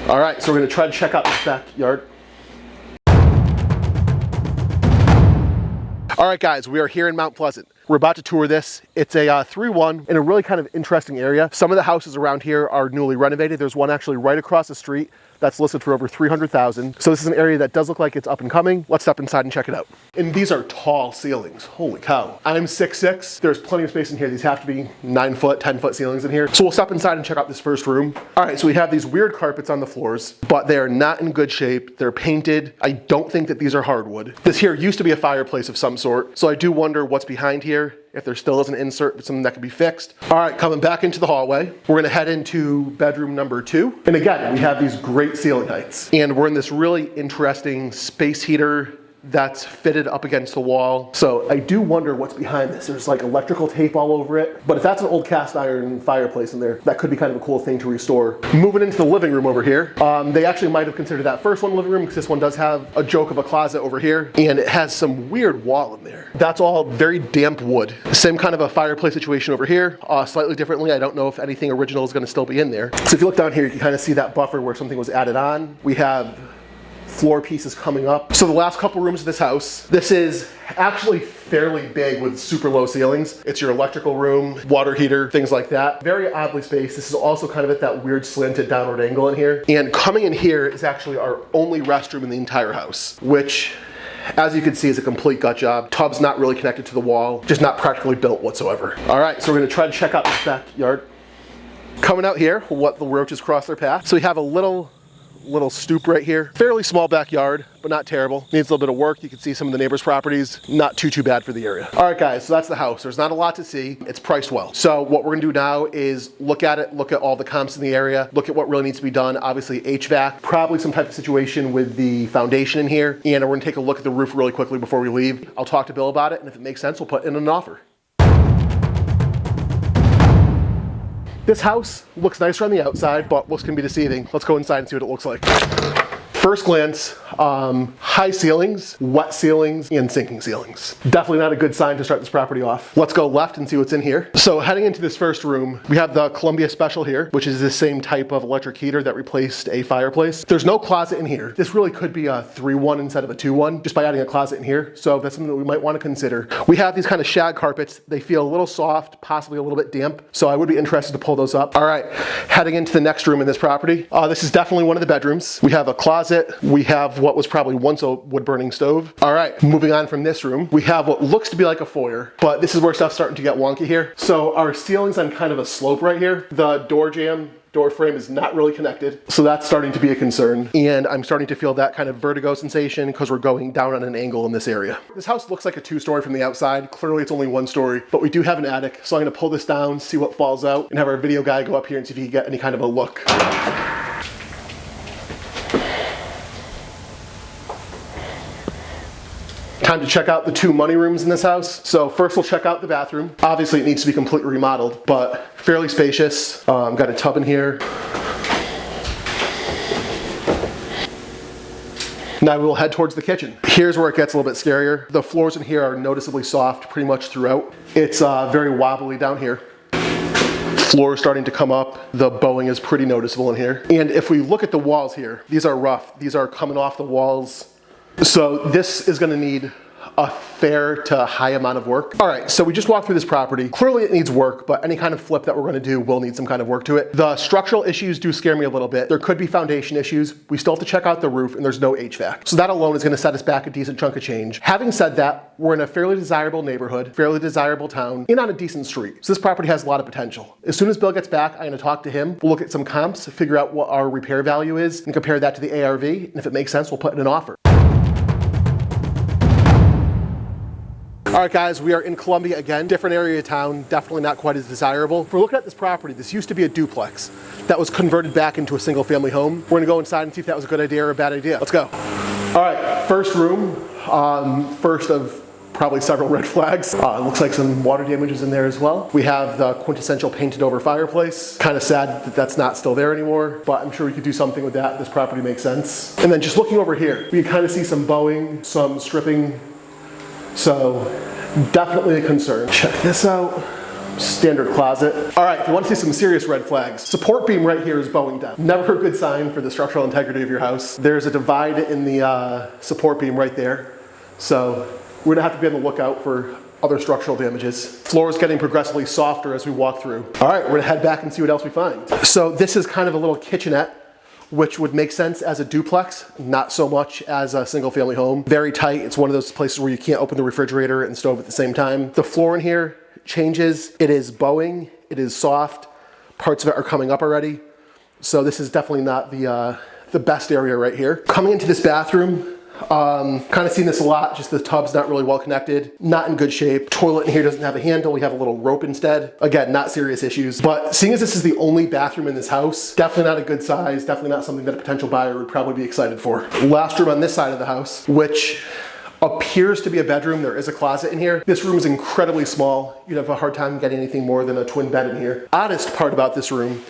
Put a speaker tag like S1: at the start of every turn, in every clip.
S1: All right, so we're gonna try to check out this backyard. All right, guys, we are here in Mount Pleasant. We're about to tour this. It's a 3-1 in a really kind of interesting area. Some of the houses around here are newly renovated. There's one actually right across the street that's listed for over $300,000. So this is an area that does look like it's up and coming. Let's step inside and check it out. And these are tall ceilings. Holy cow. I'm 6'6". There's plenty of space in here. These have to be 9-foot, 10-foot ceilings in here. So we'll step inside and check out this first room. All right, so we have these weird carpets on the floors, but they are not in good shape. They're painted. I don't think that these are hardwood. This here used to be a fireplace of some sort. So I do wonder what's behind here. If there still is an insert, but something that can be fixed. All right, coming back into the hallway, we're gonna head into bedroom number 2. And again, we have these great ceiling heights. And we're in this really interesting space heater that's fitted up against the wall. So I do wonder what's behind this. There's like electrical tape all over it. But if that's an old cast iron fireplace in there, that could be kind of a cool thing to restore. Moving into the living room over here. They actually might have considered that first one living room because this one does have a joke of a closet over here. And it has some weird wall in there. That's all very damp wood. Same kind of a fireplace situation over here. Slightly differently. I don't know if anything original is gonna still be in there. So if you look down here, you can kind of see that buffer where something was added on. We have floor pieces coming up. So the last couple rooms of this house, this is actually fairly big with super low ceilings. It's your electrical room, water heater, things like that. Very oddly spaced. This is also kind of at that weird slanted downward angle in here. And coming in here is actually our only restroom in the entire house, which, as you can see, is a complete gut job. Tub's not really connected to the wall, just not practically built whatsoever. All right, so we're gonna try to check out this backyard. Coming out here, we'll let the roaches cross their path. So we have a little stoop right here. Fairly small backyard, but not terrible. Needs a little bit of work. You can see some of the neighbors' properties. Not too bad for the area. All right, guys, so that's the house. There's not a lot to see. It's priced well. So what we're gonna do now is look at it, look at all the comps in the area, look at what really needs to be done. Obviously HVAC, probably some type of situation with the foundation in here. And we're gonna take a look at the roof really quickly before we leave. I'll talk to Bill about it, and if it makes sense, we'll put in an offer. This house looks nicer on the outside, but looks can be deceiving. Let's go inside and see what it looks like. First glance, high ceilings, wet ceilings, and sinking ceilings. Definitely not a good sign to start this property off. Let's go left and see what's in here. So heading into this first room, we have the Columbia Special here, which is the same type of electric heater that replaced a fireplace. There's no closet in here. This really could be a 3-1 instead of a 2-1, just by adding a closet in here. So that's something that we might want to consider. We have these kind of shag carpets. They feel a little soft, possibly a little bit damp. So I would be interested to pull those up. All right, heading into the next room in this property. This is definitely one of the bedrooms. We have a closet. We have what was probably once a wood-burning stove. All right, moving on from this room, we have what looks to be like a foyer, but this is where stuff's starting to get wonky here. So our ceiling's on kind of a slope right here. The door frame is not really connected. So that's starting to be a concern. And I'm starting to feel that kind of vertigo sensation because we're going down on an angle in this area. This house looks like a 2-story from the outside. Clearly it's only 1 story, but we do have an attic. So I'm gonna pull this down, see what falls out, and have our video guy go up here and see if he can get any kind of a look. Time to check out the 2 money rooms in this house. So first we'll check out the bathroom. Obviously it needs to be completely remodeled, but fairly spacious. Got a tub in here. Now we will head towards the kitchen. Here's where it gets a little bit scarier. The floors in here are noticeably soft pretty much throughout. It's very wobbly down here. Floor is starting to come up. The bowing is pretty noticeable in here. And if we look at the walls here, these are rough. These are coming off the walls. So this is gonna need a fair to high amount of work. All right, so we just walked through this property. Clearly it needs work, but any kind of flip that we're gonna do will need some kind of work to it. The structural issues do scare me a little bit. There could be foundation issues. We still have to check out the roof, and there's no HVAC. So that alone is gonna set us back a decent chunk of change. Having said that, we're in a fairly desirable neighborhood, fairly desirable town, and on a decent street. So this property has a lot of potential. As soon as Bill gets back, I'm gonna talk to him. We'll look at some comps, figure out what our repair value is, and compare that to the ARV. And if it makes sense, we'll put in an offer. All right, guys, we are in Columbia again. Different area of town, definitely not quite as desirable. If we're looking at this property, this used to be a duplex that was converted back into a single family home. We're gonna go inside and see if that was a good idea or a bad idea. Let's go. All right, first room, first of probably several red flags. Looks like some water damage is in there as well. We have the quintessential painted over fireplace. Kind of sad that that's not still there anymore, but I'm sure we could do something with that. This property makes sense. And then just looking over here, we can kind of see some bowing, some stripping. So definitely a concern. Check this out. Standard closet. All right, if you want to see some serious red flags, support beam right here is bowing down. Never a good sign for the structural integrity of your house. There's a divide in the support beam right there. So we're gonna have to be on the lookout for other structural damages. Floor is getting progressively softer as we walk through. All right, we're gonna head back and see what else we find. So this is kind of a little kitchenette, which would make sense as a duplex, not so much as a single family home. Very tight. It's one of those places where you can't open the refrigerator and stove at the same time. The floor in here changes. It is bowing, it is soft. Parts of it are coming up already. So this is definitely not the best area right here. Coming into this bathroom, kind of seen this a lot, just the tub's not really well connected, not in good shape. Toilet in here doesn't have a handle, we have a little rope instead. Again, not serious issues, but seeing as this is the only bathroom in this house, definitely not a good size, definitely not something that a potential buyer would probably be excited for. Last room on this side of the house, which appears to be a bedroom. There is a closet in here. This room is incredibly small. You'd have a hard time getting anything more than a twin bed in here. Oddest part about this room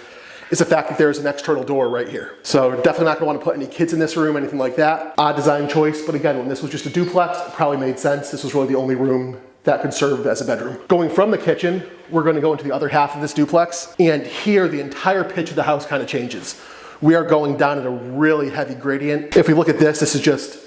S1: is the fact that there's an external door right here. So definitely not gonna wanna put any kids in this room, anything like that. Odd design choice, but again, when this was just a duplex, it probably made sense. This was really the only room that could serve as a bedroom. Going from the kitchen, we're gonna go into the other half of this duplex, and here the entire pitch of the house kind of changes. We are going down at a really heavy gradient. If we look at this, this is just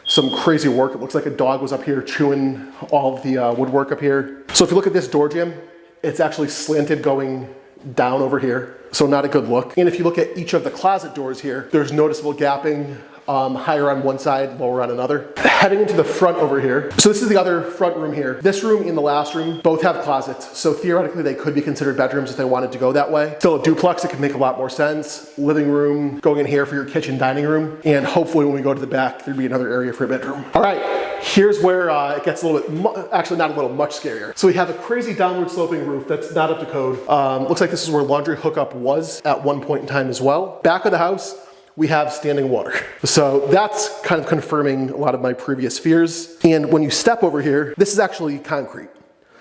S1: some crazy work. It looks like a dog was up here chewing all of the woodwork up here. So if you look at this door jamb, it's actually slanted going down over here. So not a good look. And if you look at each of the closet doors here, there's noticeable gapping, higher on one side, lower on another. Heading into the front over here. So this is the other front room here. This room and the last room both have closets. So theoretically they could be considered bedrooms if they wanted to go that way. Still a duplex, it could make a lot more sense. Living room, going in here for your kitchen, dining room. And hopefully when we go to the back, there'd be another area for a bedroom. All right, here's where it gets a little bit, actually not a little, much scarier. So we have a crazy downward sloping roof that's not up to code. Looks like this is where laundry hookup was at one point in time as well. Back of the house, we have standing water. So that's kind of confirming a lot of my previous fears. And when you step over here, this is actually concrete.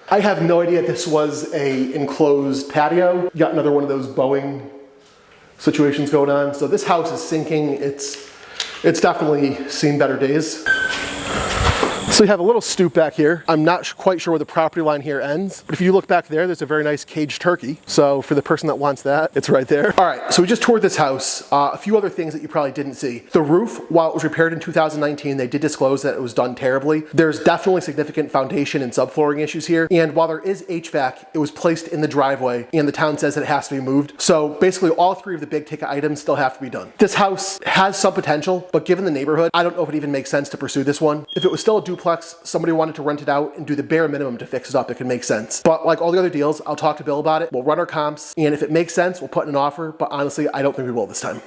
S1: I have no idea if this was a enclosed patio. You got another one of those bowing situations going on. So this house is sinking. It's definitely seen better days. So you have a little stoop back here. I'm not quite sure where the property line here ends, but if you look back there, there's a very nice caged turkey. So for the person that wants that, it's right there. All right, so we just toured this house. A few other things that you probably didn't see. The roof, while it was repaired in 2019, they did disclose that it was done terribly. There's definitely significant foundation and subflooring issues here. And while there is HVAC, it was placed in the driveway and the town says that it has to be moved. So basically all three of the big ticket items still have to be done. This house has some potential, but given the neighborhood, I don't know if it even makes sense to pursue this one. If it was still a duplex, somebody wanted to rent it out and do the bare minimum to fix it up, it could make sense. But like all the other deals, I'll talk to Bill about it. We'll run our comps, and if it makes sense, we'll put in an offer, but honestly, I don't think we will this time.